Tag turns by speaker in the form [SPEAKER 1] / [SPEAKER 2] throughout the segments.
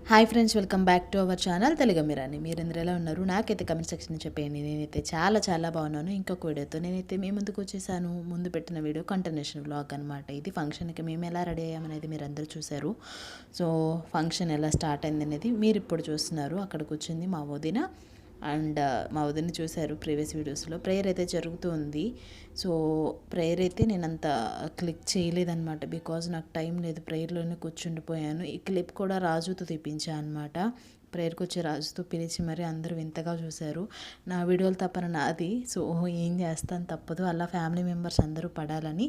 [SPEAKER 1] Hi friends, welcome back to our channel Telugu Meerani. మీరందరూ ఎలా ఉన్నారు? నాకైతే కమెంట్ సెక్షన్ చెప్పేయండి. నేనైతే చాలా బాగున్నాను. ఇంకొక వీడియోతో నేనైతే మీ ముందుకు వచ్చేసాను. ముందు పెట్టిన వీడియో కంటిన్యూషన్ వ్లాగ్ అనమాట. ఇది ఫంక్షన్కి మేము ఎలా రెడీ అయ్యామనేది మీరు అందరూ చూశారు. సో ఫంక్షన్ ఎలా స్టార్ట్ అయింది అనేది మీరు ఇప్పుడు చూస్తున్నారు. అక్కడికి వచ్చింది మా వదిన అండ్ మా వదిన చూశారు ప్రీవియస్ వీడియోస్లో. ప్రేయర్ అయితే జరుగుతూ ఉంది. సో ప్రేయర్ అయితే నేను అంత క్లిక్ చేయలేదన్నమాట, బికాజ్ నాకు టైం లేదు. ప్రేయర్లోనే కూర్చుండిపోయాను. ఈ క్లిప్ కూడా రాజుతో తీపించాను అనమాట. ప్రేయర్కి వచ్చి రాజుతో పిలిచి మరి అందరూ వింతగా చూశారు. నా వీడియోలు తప్పన నాది, సో ఏం చేస్తాను, తప్పదు. అలా ఫ్యామిలీ మెంబర్స్ అందరూ పడాలని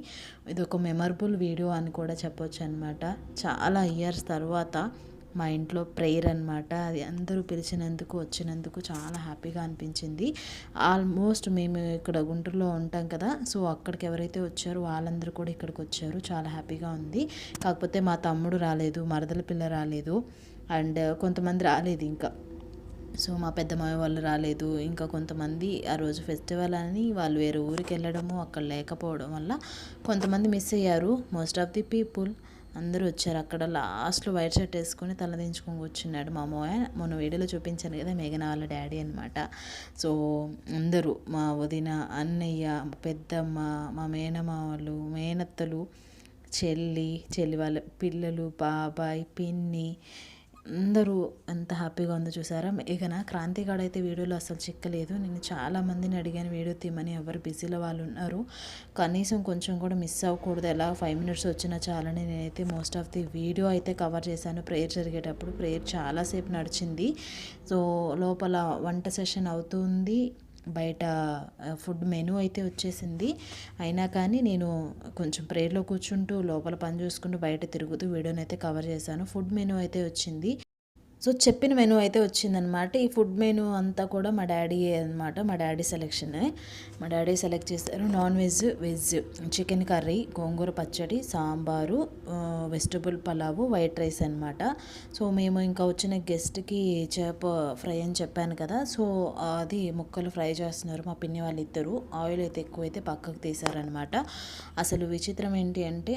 [SPEAKER 1] ఇది ఒక మెమరబుల్ వీడియో అని కూడా చెప్పొచ్చు అనమాట. చాలా ఇయర్స్ తర్వాత మా ఇంట్లో ప్రేయర్ అనమాట. అది అందరూ పిలిచినందుకు వచ్చినందుకు చాలా హ్యాపీగా అనిపించింది. ఆల్మోస్ట్ మేము ఇక్కడ గుంటూరులో ఉంటాం కదా, సో అక్కడికి ఎవరైతే వచ్చారో వాళ్ళందరూ కూడా ఇక్కడికి వచ్చారు. చాలా హ్యాపీగా ఉంది. కాకపోతే మా తమ్ముడు రాలేదు, మరదల పిల్ల రాలేదు, అండ్ కొంతమంది రాలేదు ఇంకా. సో మా పెద్దమ్మాయి వాళ్ళు రాలేదు. ఇంకా కొంతమంది ఆ రోజు ఫెస్టివల్ అని వాళ్ళు వేరే ఊరికి వెళ్ళడము, అక్కడ లేకపోవడం వల్ల కొంతమంది మిస్ అయ్యారు. మోస్ట్ ఆఫ్ ది పీపుల్ అందరూ వచ్చారు. అక్కడ లాస్ట్లో వైట్ షర్ట్ వేసుకొని తలదించుకొని కూర్చున్నాడు మా అమ్మయ్య. మొన్న వీడియోలో చూపించాను కదా, మేఘన వాళ్ళ డాడీ అనమాట. సో అందరూ మా వదిన, అన్నయ్య, పెద్దమ్మ, మా మేనమామలు, మేనత్తలు, చెల్లి వాళ్ళ పిల్లలు, బాబాయ్, పిన్ని, అందరూ ఎంత హ్యాపీగా ఉందో చూసారా. మేఘన క్రాంతిగాడు అయితే వీడియోలో అసలు చిక్కలేదు. నేను చాలామందిని అడిగాను వీడియో తీయమని, ఎవరు బిజీలో వాళ్ళు ఉన్నారు. కనీసం కొంచెం కూడా మిస్ అవ్వకూడదు, ఎలా 5 minutes వచ్చినా చాలని నేనైతే మోస్ట్ ఆఫ్ ది వీడియో అయితే కవర్ చేశాను. ప్రేయర్ జరిగేటప్పుడు ప్రేయర్ చాలాసేపు నడిచింది. సో లోపల వంట సెషన్ అవుతుంది, బయట ఫుడ్ మెనూ అయితే వచ్చేసింది. అయినా కానీ నేను కొంచెం ప్రేయర్లో కూర్చుంటూ లోపల పని చూసుకుంటూ బయట తిరుగుతూ వీడియోని అయితే కవర్ చేశాను. ఫుడ్ మెనూ అయితే వచ్చింది. సో చెప్పిన మెనూ అయితే వచ్చిందనమాట. ఈ ఫుడ్ మెనూ అంతా కూడా మా డాడీ అనమాట, మా డాడీ సెలెక్షనే. మా డాడీ సెలెక్ట్ చేశారు. Non veg, veg, chicken curry, గోంగూర పచ్చడి, sambar, vegetable pulao, white rice అనమాట. సో మేము ఇంకా వచ్చిన గెస్ట్కి చేప ఫ్రై అని చెప్పాను కదా, సో అది ముక్కలు ఫ్రై చేస్తున్నారు మా పిన్ని వాళ్ళు ఇద్దరు. ఆయిల్ అయితే ఎక్కువైతే పక్కకు తీశారనమాట. అసలు విచిత్రం ఏంటి అంటే,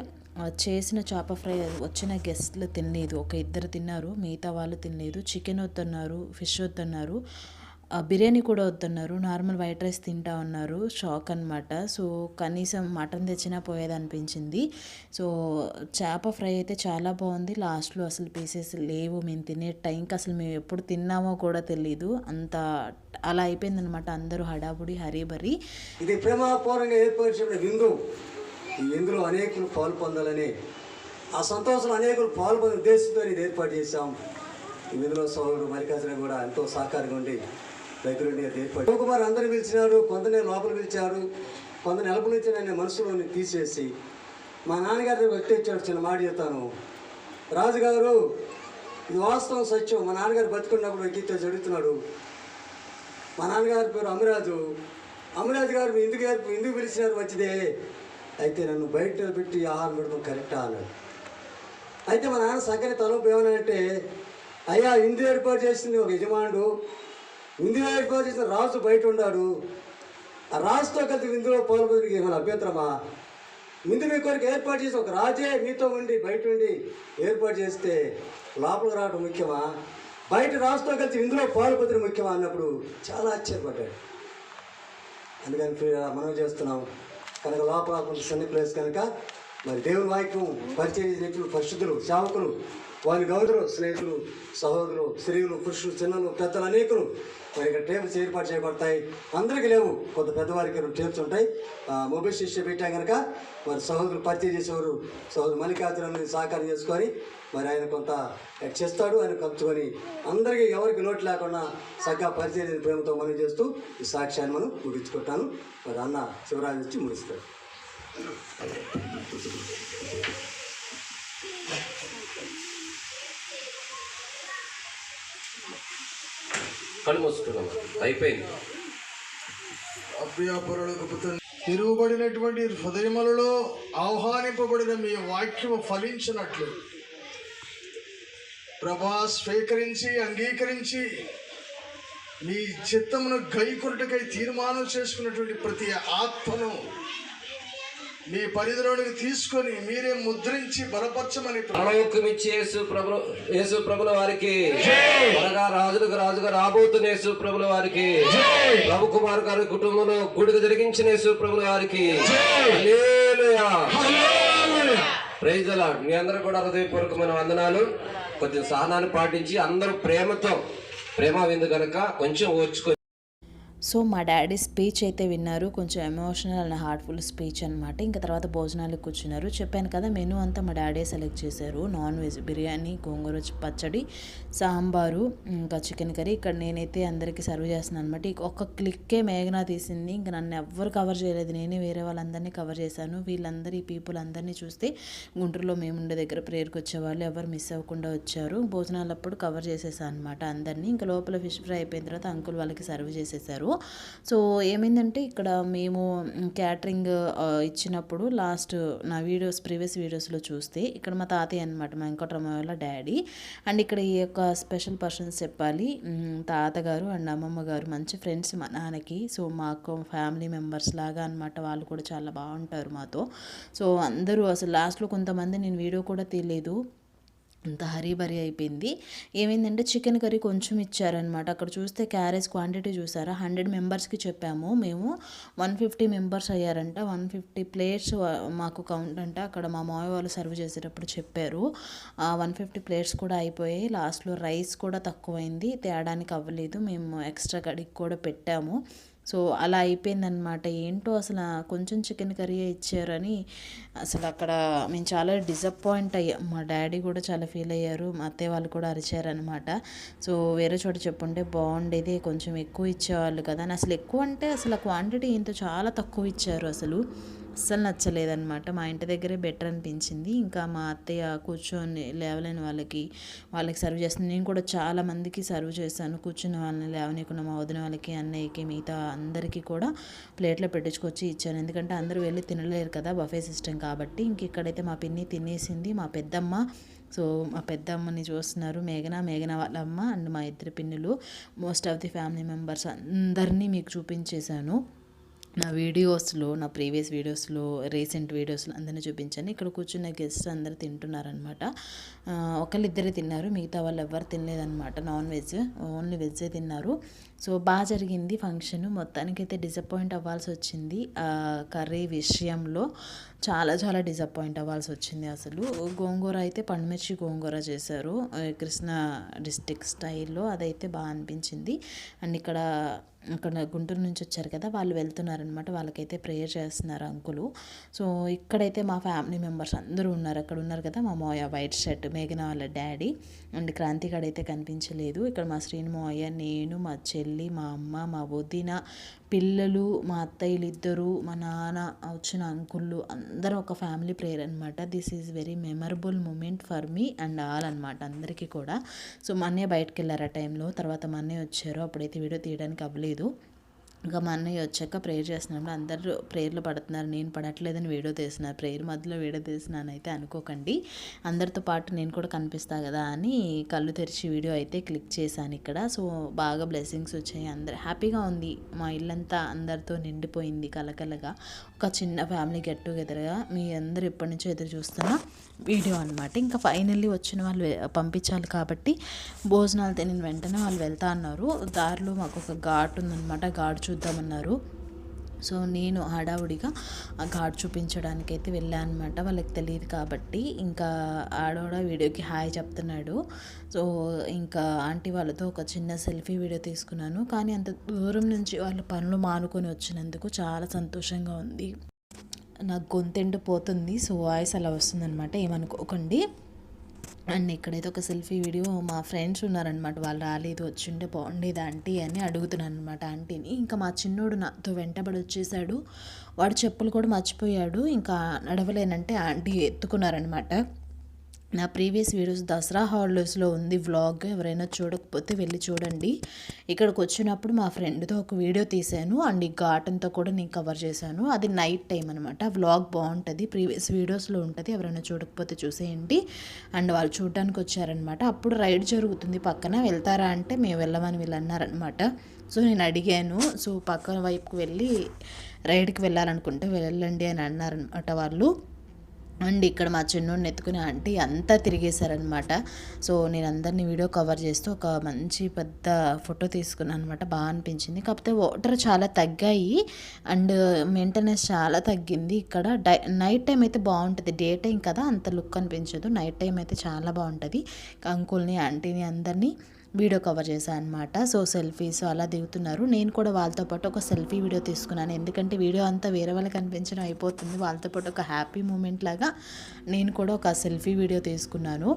[SPEAKER 1] చేసిన చేప ఫ్రై వచ్చిన గెస్ట్లు తినలేదు. ఒక ఇద్దరు తిన్నారు, మిగతా వాళ్ళు తినలేదు. చికెన్ వద్దన్నారు, ఫిష్ వద్దన్నారు, బిర్యానీ కూడా వద్దన్నారు. నార్మల్ వైట్ రైస్ తింటా ఉన్నారు. షాక్ అనమాట. సో కనీసం మటన్ తెచ్చినా పోయేది అనిపించింది. సో చేప ఫ్రై అయితే చాలా బాగుంది. లాస్ట్లో అసలు పీసెస్ లేవు. మేము తినే టైంకి అసలు మేము ఎప్పుడు తిన్నామో కూడా తెలీదు, అంత అలా అయిపోయిందనమాట. అందరూ హడాబుడి హరీబరీ.
[SPEAKER 2] ఇది ప్రేమపూర్వంగా ఏర్పరిచిన విందు. ఈ విందులో అనేకులు పాలు పొందాలని, ఆ సంతోషంలో అనేకులు పాలు పొందే ఉద్దేశంతో ఇది ఏర్పాటు చేశాం. ఈ విందులో సోదరుడు మల్లికార్జున కూడా ఎంతో సహకారంగా ఉండి దగ్గరుండి ఏర్పాటు. శివకుమార్ అందరూ పిలిచినారు, కొందరిని లోపల పిలిచారు, కొందరు నెలపు నుంచి నన్ను మనసులోని తీసేసి మా నాన్నగారి వచ్చేచ్చాడు. చిన్న మాట చెప్తాను, రాజుగారు ఇది వాస్తవం, సత్యం. మా నాన్నగారు బతుకున్నప్పుడు గీత జరుగుతున్నాడు. మా నాన్నగారి పేరు అమరాజు గారు ఎందుకు పిలిచినారు మంచిదే, అయితే నన్ను బయట పెట్టి ఆహారం పెడతాం కరెక్టా అన్నాడు. అయితే మా నాన్న సక్కని తలపు ఏమనంటే, అయ్యా ఇందు ఏర్పాటు చేసింది ఒక యజమానుడు, ఇందు ఏర్పాటు చేసిన రాజు బయట ఉన్నాడు, ఆ రాజుతో కలిసి ఇందులో పాల్గొనడానికి ఏమైనా అభ్యంతరమా? ముందు మీ కొరకు ఏర్పాటు చేసి ఒక రాజే మీతో ఉండి బయట ఉండి ఏర్పాటు చేస్తే లోపలికి రావడం ముఖ్యమా, బయట రాజుతో కలిసి ఇందులో పాల్గొనడం ముఖ్యమా అన్నప్పుడు చాలా ఆశ్చర్యపడ్డాడు. అందుకని మనం చేస్తున్నాం కనుక లోపల కొంచెం సన్ని ప్లేస్ కనుక మరి దేవుని వాక్యం పరిచయం చేసినట్లు పరిశుద్ధులు, సేవకులు, వారి గౌరవులు, స్నేహితులు, సహోదరులు, స్త్రీలు, పురుషులు, చిన్నలు, పెద్దలు అనేకులు మరి ఇక్కడ టేబుల్స్ ఏర్పాటు చేయబడతాయి. అందరికీ లేవు, కొంత పెద్దవారికి 2 టేబుల్స్ ఉంటాయి. మొబైల్ శిష్య పెట్టాం కనుక మరి సహోదరులు పరిచయం చేసేవారు సహోదరు మల్లికార్జున సహకారం చేసుకొని మరి ఆయన కొంత చేస్తాడు. ఆయన కలుపుకొని అందరికీ ఎవరికి లోటు లేకుండా సగ్గా పరిచయం ప్రేమతో మనం చేస్తూ ఈ సాక్ష్యాన్ని మనం ముగించుకుంటాను. మరి అన్న శివరాజు వచ్చి ముగిస్తాడు.
[SPEAKER 3] కళ్ళు మూసుకున్నాం, అయిపోయింది.
[SPEAKER 4] తిరుగుబడినటువంటి హృదయములలో ఆహ్వానింపబడిన మీ వాక్యము ఫలించినట్లు ప్రభా స్వీకరించి అంగీకరించి మీ చిత్తమును గైకొనుటకై తీర్మానం చేసుకున్నటువంటి ప్రతి ఆత్మను మీ పరిధిలోనికి తీసుకొని మీరే ముద్రించి బలపరచమని
[SPEAKER 3] పరలోకమిచ్చి యేసు ప్రభుల వారికి, త్వరగా రాజుగా రాబోతున్న యేసు ప్రభుల వారికి, ప్రభు కుమార్ గారి కుటుంబంలో గుడికి జరిగించిన యేసు ప్రభుల వారికి హల్లెలూయా. Praise the lord. మీ అందరూ కూడా హృదయపూర్వకమైన వందనాలు. కొద్దిగా సహనాన్ని పాటించి అందరూ ప్రేమ విందు కనుక కొంచెం ఓర్చుకొని.
[SPEAKER 1] సో మా డాడీ స్పీచ్ అయితే విన్నారు, కొంచెం ఎమోషనల్ అండ్ హార్ట్ఫుల్ స్పీచ్ అనమాట. ఇంకా తర్వాత భోజనాలకు కూర్చున్నారు. చెప్పాను కదా, మెనూ అంతా మా డాడీ సెలెక్ట్ చేశారు. నాన్ వెజ్ బిర్యానీ, గోంగూర పచ్చడి, సాంబారు, ఇంకా చికెన్ కర్రీ. ఇక్కడ నేనైతే అందరికీ సర్వ్ చేస్తున్నాను అనమాట. ఒక్క క్లిక్కే మేఘనా తీసింది, ఇంకా నన్ను ఎవ్వరు కవర్ చేయలేదు, నేనే వేరే వాళ్ళందరినీ కవర్ చేశాను. వీళ్ళందరూ ఈ పీపుల్ అందరినీ చూస్తే గుంటూరులో మేము ఉండే దగ్గర ప్రేయర్కి వచ్చేవాళ్ళు, ఎవరు మిస్ అవ్వకుండా వచ్చారు. భోజనాలప్పుడు కవర్ చేసేసాను అనమాట అందరినీ. ఇంకా లోపల ఫిష్ ఫ్రై అయిపోయిన తర్వాత అంకుల్ వాళ్ళకి సర్వ్ చేసేసారు. సో ఏమైందంటే, ఇక్కడ మేము క్యాటరింగ్ ఇచ్చినప్పుడు లాస్ట్ నా ప్రీవియస్ వీడియోస్లో చూస్తే ఇక్కడ మా తాతయ్య అనమాట, మా వెంకటరమణ వాళ్ళ డాడీ. అండ్ ఇక్కడ ఈ యొక్క స్పెషల్ పర్సన్స్ చెప్పాలి, తాతగారు అండ్ అమ్మమ్మ గారు మంచి ఫ్రెండ్స్ మా నాన్నకి. సో మాకు ఫ్యామిలీ మెంబర్స్ లాగా అనమాట. వాళ్ళు కూడా చాలా బాగుంటారు మాతో. సో అందరూ అసలు లాస్ట్లో కొంతమంది నేను వీడియో కూడా తీయలేదు, అంత హరీబరీ అయిపోయింది. ఏమైందంటే చికెన్ కర్రీ కొంచెం ఇచ్చారనమాట. అక్కడ చూస్తే క్యారేజ్ క్వాంటిటీ చూసారా, 100 మెంబర్స్కి చెప్పాము మేము, 150 మెంబర్స్ అయ్యారంట. 150 ప్లేట్స్ మాకు కౌంట్ అంట. అక్కడ మా మామయ్య వాళ్ళు సర్వ్ చేసేటప్పుడు చెప్పారు. 150 ప్లేట్స్ కూడా అయిపోయాయి. లాస్ట్లో రైస్ కూడా తక్కువైంది, తేడానికి అవ్వలేదు, మేము ఎక్స్ట్రా కడిగి కూడా పెట్టాము. సో అలా అయిపోయిందనమాట. ఏంటో అసలు కొంచెం చికెన్ కర్రీ ఇచ్చారని అసలు అక్కడ మేము చాలా డిసప్పాయింట్ అయ్యాం. మా డాడీ కూడా చాలా ఫీల్ అయ్యారు, మా అత్తయ్య వాళ్ళు కూడా అరిచారనమాట. సో వేరే చోట చెప్పుంటే బాగుండేది, కొంచెం ఎక్కువ ఇచ్చేవాళ్ళు కదా అని. అసలు ఎక్కువ అంటే అసలు క్వాంటిటీ ఇంత చాలా తక్కువ ఇచ్చారు, అసలు నచ్చలేదన్నమాట. మా ఇంటి దగ్గరే బెటర్ అనిపించింది. ఇంకా మా అత్తయ్య కూర్చొని లేవలేని వాళ్ళకి సర్వ్ చేస్తుంది. నేను కూడా చాలా మందికి సర్వ్ చేశాను, కూర్చున్న వాళ్ళని లేవనీయకుండా మా వదిన వాళ్ళకి, అన్నయ్యకి, మిగతా అందరికీ కూడా ప్లేట్లో పెట్టించుకొచ్చి ఇచ్చాను. ఎందుకంటే అందరూ వెళ్ళి తినలేరు కదా, బఫే సిస్టమ్ కాబట్టి. ఇంక ఇక్కడైతే మా పిన్ని తినేసింది, మా పెద్దమ్మ. సో మా పెద్దమ్మని చూస్తున్నారు, మేఘన వాళ్ళ అమ్మ అండ్ మా ఇద్దరు పిన్నులు. Most of the family members అందరినీ మీకు చూపించేశాను నా వీడియోస్లో, నా ప్రీవియస్ వీడియోస్లో, రీసెంట్ వీడియోస్లో అందరినీ చూపించాను. ఇక్కడ కూర్చున్న గెస్ట్ అందరూ తింటున్నారనమాట. ఒకళ్ళిద్దరే తిన్నారు, మిగతా వాళ్ళు ఎవరు తినలేదన్నమాట. నాన్ వెజ్, ఓన్లీ వెజ్జే తిన్నారు. సో బాగా జరిగింది ఫంక్షన్. మొత్తానికైతే డిసప్పాయింట్ అవ్వాల్సి వచ్చింది కర్రీ విషయంలో, చాలా చాలా డిసప్పాయింట్ అవ్వాల్సి వచ్చింది. అసలు గోంగూర అయితే పండుమిర్చి గోంగూర చేశారు కృష్ణా డిస్ట్రిక్ట్ స్టైల్లో, అదైతే బాగా అనిపించింది. అండ్ అక్కడ గుంటూరు నుంచి వచ్చారు కదా, వాళ్ళు వెళ్తున్నారనమాట, వాళ్ళకైతే ప్రేయర్ చేస్తున్నారు అంకులు. సో ఇక్కడైతే మా ఫ్యామిలీ మెంబర్స్ అందరూ ఉన్నారు. అక్కడ ఉన్నారు కదా మా మోయ వైట్ షర్ట్, మేఘన వాళ్ళ డాడీ అండ్ క్రాంతిగాడు అయితే కనిపించలేదు. ఇక్కడ మా శ్రీను మోయ, నేను, మా చెల్లి, మా అమ్మ, మా వదిన, పిల్లలు, మా అత్తయ్యలు ఇద్దరు, మా నాన్న, వచ్చిన అంకుళ్ళు అందరూ ఒక ఫ్యామిలీ ప్రేయర్ అనమాట. This is very memorable moment for me and all అనమాట, అందరికీ కూడా. సో మా అన్నయ్య బయటకు వెళ్ళారు ఆ టైంలో, తర్వాత మా అన్నయ్య వచ్చారు, అప్పుడైతే వీడియో తీయడానికి అవ్వలేదు. ఇంకా మా అన్నయ్య వచ్చాక ప్రేయర్ చేస్తున్నప్పుడు అందరూ ప్రేయర్లో పడుతున్నారు, నేను పడట్లేదని వీడియో తీస్తున్నారు. ప్రేయర్ మధ్యలో వీడియో తీస్తున్నాను అయితే అనుకోకండి, అందరితో పాటు నేను కూడా కనిపిస్తా కదా అని కళ్ళు తెరిచి వీడియో అయితే క్లిక్ చేశాను ఇక్కడ. సో బాగా బ్లెస్సింగ్స్ వచ్చాయి, అందరు హ్యాపీగా ఉంది. మా ఇల్లంతా అందరితో నిండిపోయింది కలకలగా, ఒక చిన్న ఫ్యామిలీ గెట్ టుగెదర్గా. మీ అందరూ ఎప్పటి నుంచో ఎదురు చూస్తున్న వీడియో అనమాట. ఇంకా ఫైనల్లీ వచ్చిన వాళ్ళు పంపించాలి కాబట్టి భోజనాలు తిని వెంటనే వాళ్ళు వెళ్తా అన్నారు. దారిలో మాకు ఒక ఘాట్ ఉందన్నమాట, ఘాట్ చూద్దామన్నారు. సో నేను హడావుడిగా ఆ ఘాట్ చూపించడానికి అయితే వెళ్ళాను అనమాట. వాళ్ళకి తెలియదు కాబట్టి ఇంకా ఆడోడ వీడియోకి హాయ్ చెప్తున్నాడు. సో ఇంకా ఆంటీ వాళ్ళతో ఒక చిన్న సెల్ఫీ వీడియో తీసుకున్నాను. కానీ అంత దూరం నుంచి వాళ్ళ పనులు మానుకొని వచ్చినందుకు చాలా సంతోషంగా ఉంది. నాకు గొంతెండిపోతుంది, సో వాయిస్ అలా వస్తుందన్నమాట, ఏమనుకోకండి. అండ్ ఇక్కడైతే ఒక సెల్ఫీ వీడియో, మా ఫ్రెండ్స్ ఉన్నారనమాట, వాళ్ళు రాలేదు, వచ్చిండే బాగుండేది ఆంటీ అని అడుగుతున్నాను అనమాట ఆంటీని. ఇంకా మా చిన్నోడు నాతో వెంటబడి వచ్చేసాడు, వాడు చెప్పులు కూడా మర్చిపోయాడు, ఇంకా నడవలేనంటే ఆంటీ ఎత్తుకున్నారనమాట. నా ప్రీవియస్ వీడియోస్ దసరా హాలిడేస్లో ఉంది వ్లాగ్, ఎవరైనా చూడకపోతే వెళ్ళి చూడండి. ఇక్కడికి వచ్చినప్పుడు మా ఫ్రెండ్తో ఒక వీడియో తీశాను అండ్ ఈ గార్డెన్తో కూడా నేను కవర్ చేశాను. అది నైట్ టైం అనమాట. వ్లాగ్ బాగుంటుంది, ప్రీవియస్ వీడియోస్లో ఉంటుంది, ఎవరైనా చూడకపోతే చూసేయండి. అండ్ వాళ్ళు చూడడానికి వచ్చారనమాట. అప్పుడు రైడ్ జరుగుతుంది పక్కన, వెళ్తారా అంటే మేము వెళ్ళమని వీళ్ళు అన్నారనమాట. సో నేను అడిగాను, సో పక్కన వైపుకి వెళ్ళి రైడ్కి వెళ్ళాలనుకుంటే వెళ్ళండి అని అన్నారనమాట వాళ్ళు. అండ్ ఇక్కడ మా చిన్నోడిని ఎత్తుకుని ఆంటీ అంతా తిరిగేశారనమాట. సో నేను అందరినీ వీడియో కవర్ చేస్తూ ఒక మంచి పెద్ద ఫోటో తీసుకున్నాను అనమాట. బాగా అనిపించింది. కాకపోతే వాటర్ చాలా తగ్గాయి అండ్ మెయింటెనెన్స్ చాలా తగ్గింది. ఇక్కడ నైట్ టైం అయితే బాగుంటుంది, డే టైం కదా అంత లుక్ అనిపించదు, నైట్ టైం అయితే చాలా బాగుంటుంది. అంకుల్ని ఆంటీని అందరినీ వీడియో కవర్ చేశాను అనమాట. సో సెల్ఫీస్ అలా దిగుతున్నారు. నేను కూడా వాళ్ళతో పాటు ఒక సెల్ఫీ వీడియో తీసుకున్నాను, ఎందుకంటే వీడియో అంతా వేరే వాళ్ళకి కనిపించడం అయిపోతుంది. వాళ్ళతో పాటు ఒక హ్యాపీ మూమెంట్ లాగా నేను కూడా ఒక సెల్ఫీ వీడియో తీసుకున్నాను.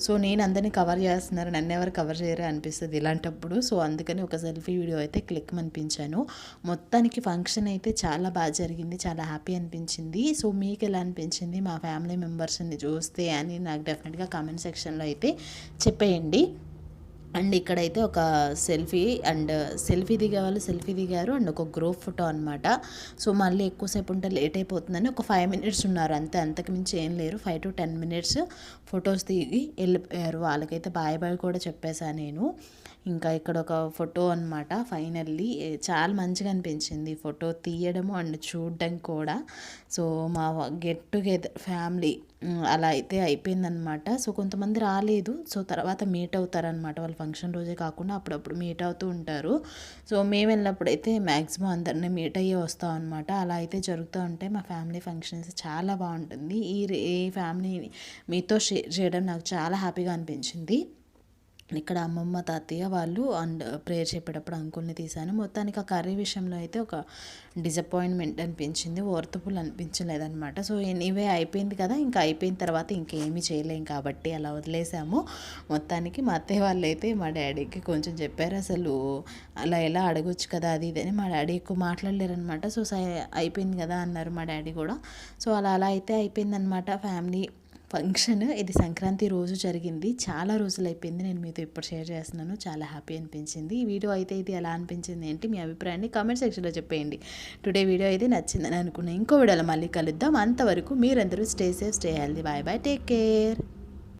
[SPEAKER 1] సో నేను అందరినీ కవర్ చేస్తున్నారు, నన్ను ఎవరు కవర్ చేయరు అనిపిస్తుంది ఇలాంటప్పుడు. సో అందుకని ఒక సెల్ఫీ వీడియో అయితే క్లిక్ అనిపించాను. మొత్తానికి ఫంక్షన్ అయితే చాలా బాగా జరిగింది, చాలా హ్యాపీ అనిపించింది. సో మీకు ఎలా అనిపించింది మా ఫ్యామిలీ మెంబర్స్ని చూస్తే అని నాకు డెఫినెట్గా కామెంట్ సెక్షన్లో అయితే చెప్పేయండి. అండ్ ఇక్కడైతే ఒక సెల్ఫీ దిగే వాళ్ళు సెల్ఫీ దిగారు అండ్ ఒక గ్రూప్ ఫోటో అనమాట. సో మళ్ళీ ఎక్కువసేపు ఉంటే లేట్ అయిపోతుందని ఒక 5 minutes ఉన్నారు అంతే, అంతకు మించి ఏం లేరు. 5 to 10 minutes ఫొటోస్ దిగి వెళ్ళిపోయారు. వాళ్ళకైతే బాయ్ బాయ్ కూడా చెప్పేశాను నేను. ఇంకా ఇక్కడ ఒక ఫోటో అనమాట. ఫైనల్లీ చాలా మంచిగా అనిపించింది ఫోటో తీయడము అండ్ చూడడం కూడా. సో మా గెట్ టుగెదర్ ఫ్యామిలీ అలా అయితే అయిపోయిందనమాట. సో కొంతమంది రాలేదు, సో తర్వాత మీట్ అవుతారనమాట. వాళ్ళు ఫంక్షన్ రోజే కాకుండా అప్పుడప్పుడు మీట్ అవుతూ ఉంటారు. సో మేము వెళ్ళినప్పుడు అయితే మ్యాక్సిమం అందరినీ మీట్ అయ్యే వస్తాం అనమాట. అలా అయితే జరుగుతూ ఉంటాయి మా ఫ్యామిలీ ఫంక్షన్స్, చాలా బాగుంటుంది. ఈ ఫ్యామిలీని మీతో షేర్ చేయడం నాకు చాలా హ్యాపీగా అనిపించింది. ఇక్కడ అమ్మమ్మ తాతయ్య వాళ్ళు అండ్ ప్రేయర్ చెప్పేటప్పుడు అంకుల్ని తీశాను. మొత్తానికి ఆ కర్రీ విషయంలో అయితే ఒక డిసప్పాయింట్మెంట్ అనిపించింది, వర్తబుల్ అనిపించలేదన్నమాట. సో ఎనీవే అయిపోయింది కదా, ఇంకా అయిపోయిన తర్వాత ఇంకేమీ చేయలేం కాబట్టి అలా వదిలేసాము. మొత్తానికి మా అత్తయ్య వాళ్ళు అయితే మా డాడీకి కొంచెం చెప్పారు, అసలు అలా ఎలా అడగొచ్చు కదా అది ఇదని. మా డాడీ ఎక్కువ మాట్లాడలేరనమాట. సో అయిపోయింది కదా అన్నారు మా డాడీ కూడా. సో అలా అయితే అయిపోయిందనమాట ఫ్యామిలీ ఫంక్షన్. ఇది సంక్రాంతి రోజు జరిగింది, చాలా రోజులు అయిపోయింది నేను మీతో ఇప్పుడు షేర్ చేస్తున్నాను. చాలా హ్యాపీ అనిపించింది. ఈ వీడియో అయితే ఇది ఎలా అనిపించింది ఏంటి మీ అభిప్రాయాన్ని కామెంట్ సెక్షన్లో చెప్పేయండి. టుడే వీడియో అయితే నచ్చిందని అనుకున్నాను. ఇంకో వీడియోలో మళ్ళీ కలుద్దాం. అంతవరకు మీరందరూ stay safe, stay healthy. Bye bye, take care.